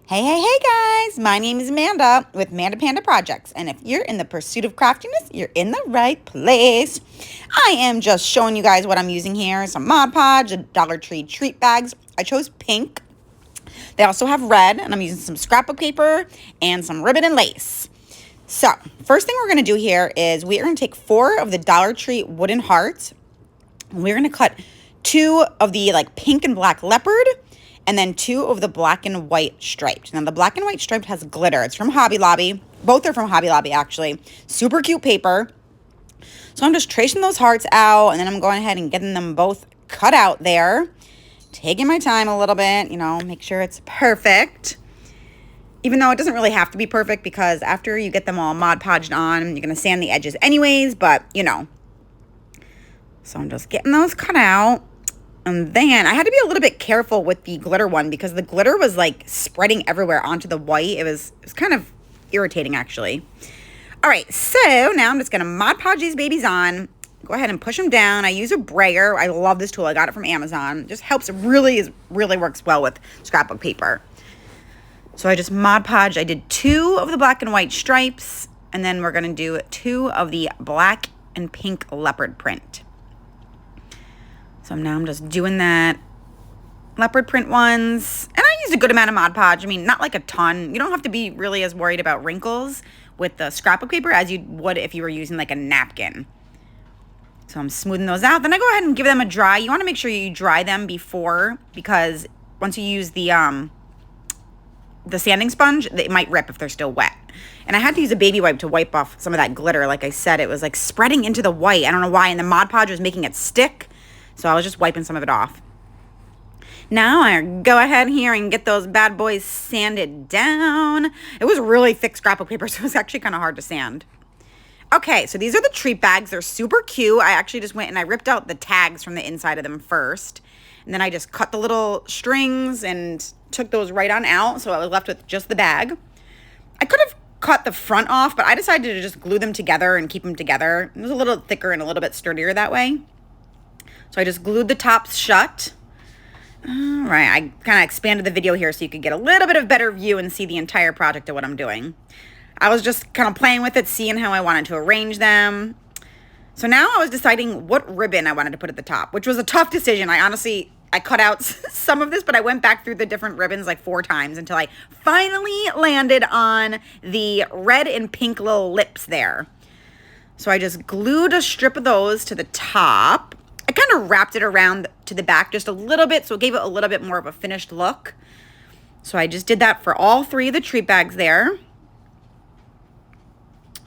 Hey guys, my name is Amanda with Manda Panda Projects, and if you're in the pursuit of craftiness, you're in the right place. I am just showing you guys what I'm using here, some Mod Podge, Dollar Tree treat bags. I chose pink. They also have red, and I'm using some scrapbook paper and some ribbon and lace. So, first thing we're going to do here is we are going to take 4 of the Dollar Tree wooden hearts, and we're going to cut 2 of the pink and black leopard, and then 2 of the black and white striped. Now, the black and white striped has glitter. It's from Hobby Lobby. Both are from Hobby Lobby, actually. Super cute paper. So I'm just tracing those hearts out, and then I'm going ahead and getting them both cut out there. Taking my time a little bit, make sure it's perfect. Even though it doesn't really have to be perfect, because after you get them all Mod Podged on, you're going to sand the edges anyways, but, So I'm just getting those cut out. And then I had to be a little bit careful with the glitter one because the glitter was spreading everywhere onto the white. It was kind of irritating, actually. All right, so now I'm just going to Mod Podge these babies on. Go ahead and push them down. I use a brayer. I love this tool. I got it from Amazon. It just helps. It really works well with scrapbook paper. So I just Mod Podge. I did 2 of the black and white stripes, and then we're going to do 2 of the black and pink leopard print. So now I'm just doing that leopard print ones. And I used a good amount of Mod Podge. I mean, not like a ton. You don't have to be really as worried about wrinkles with the scrapbook paper as you would if you were using a napkin. So I'm smoothing those out. Then I go ahead and give them a dry. You want to make sure you dry them before, because once you use the sanding sponge, it might rip if they're still wet. And I had to use a baby wipe to wipe off some of that glitter. Like I said, it was spreading into the white. I don't know why. And the Mod Podge was making it stick. So I was just wiping some of it off. Now I go ahead here and get those bad boys sanded down. It was really thick scrapbook paper, so it was actually kind of hard to sand. Okay, so these are the treat bags. They're super cute. I actually just went and I ripped out the tags from the inside of them first. And then I just cut the little strings and took those right on out. So I was left with just the bag. I could have cut the front off, but I decided to just glue them together and keep them together. It was a little thicker and a little bit sturdier that way. So I just glued the tops shut. All right, I kind of expanded the video here so you could get a little bit of better view and see the entire project of what I'm doing. I was just kind of playing with it, seeing how I wanted to arrange them. So now I was deciding what ribbon I wanted to put at the top, which was a tough decision. I cut out some of this, but I went back through the different ribbons 4 times until I finally landed on the red and pink little lips there. So I just glued a strip of those to the top. I kind of wrapped it around to the back just a little bit, so it gave it a little bit more of a finished look. So I just did that for all 3 of the treat bags there.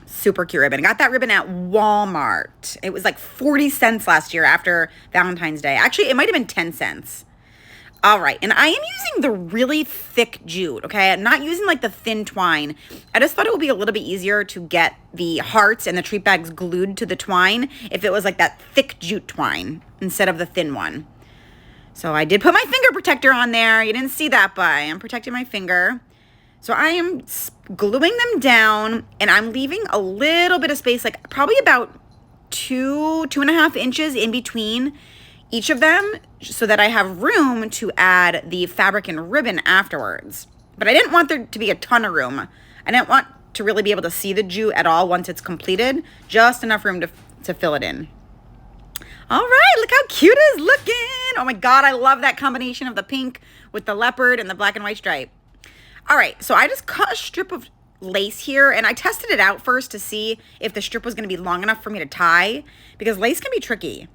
Super cute ribbon. I got that ribbon at Walmart. It was 40 cents last year after Valentine's Day. Actually, it might have been 10 cents. All right, and I am using the really thick jute, okay? I'm not using the thin twine. I just thought it would be a little bit easier to get the hearts and the treat bags glued to the twine if it was that thick jute twine instead of the thin one. So I did put my finger protector on there. You didn't see that, but I am protecting my finger. So I am gluing them down, and I'm leaving a little bit of space, probably about 2.5 inches in between each of them, so that I have room to add the fabric and ribbon afterwards. But I didn't want there to be a ton of room. I didn't want to really be able to see the jute at all once it's completed. Just enough room to fill it in. All right, look how cute it is looking. Oh my God, I love that combination of the pink with the leopard and the black and white stripe. All right, so I just cut a strip of lace here, and I tested it out first to see if the strip was gonna be long enough for me to tie, because lace can be tricky.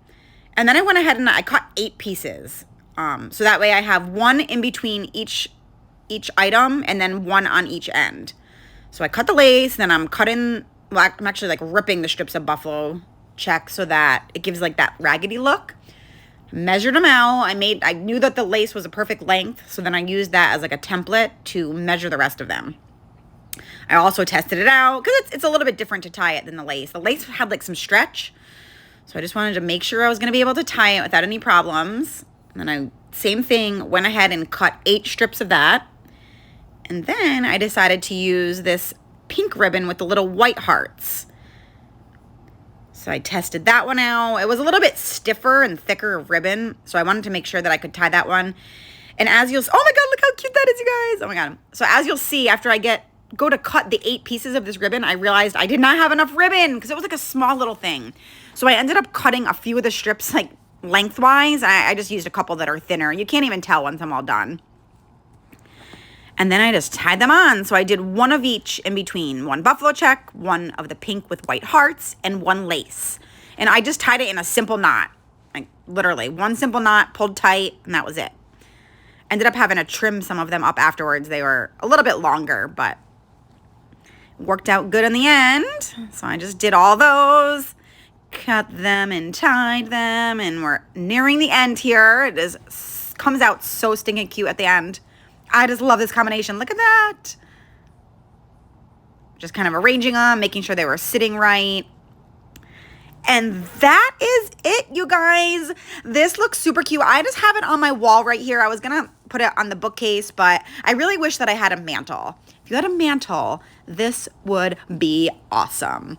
And then I went ahead and I cut 8 pieces. So that way I have 1 in between each item and then 1 on each end. So I cut the lace, then I'm actually ripping the strips of buffalo check so that it gives that raggedy look. Measured them out. I knew that the lace was a perfect length, so then I used that as a template to measure the rest of them. I also tested it out because it's a little bit different to tie it than the lace. The lace had some stretch. So I just wanted to make sure I was going to be able to tie it without any problems. And then same thing, went ahead and cut 8 strips of that. And then I decided to use this pink ribbon with the little white hearts. So I tested that one out. It was a little bit stiffer and thicker of ribbon, so I wanted to make sure that I could tie that one. And as you'll, oh my God, look how cute that is, you guys. Oh my God. So as you'll see, after I go to cut the 8 pieces of this ribbon, I realized I did not have enough ribbon because it was like a small little thing. So I ended up cutting a few of the strips like lengthwise. I just used a couple that are thinner. You can't even tell once I'm all done. And then I just tied them on. So I did one of each in between. One buffalo check, one of the pink with white hearts, and one lace. And I just tied it in a simple knot. Like literally one simple knot, pulled tight, and that was it. Ended up having to trim some of them up afterwards. They were a little bit longer, but worked out good in the end. So I just did all those, cut them and tied them, and we're nearing the end here. It comes out so stinking cute at the end. I just love this combination. Look at that. Just kind of arranging them, making sure they were sitting right. And that is it, you guys. This looks super cute. I just have it on my wall right here. I was going to put it on the bookcase, but I really wish that I had a mantle. If you had a mantle, this would be awesome.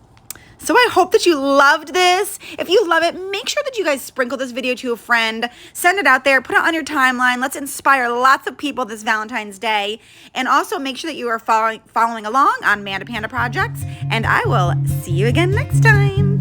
So I hope that you loved this. If you love it, make sure that you guys sprinkle this video to a friend. Send it out there. Put it on your timeline. Let's inspire lots of people this Valentine's Day. And also make sure that you are following along on Manda Panda Projects. And I will see you again next time.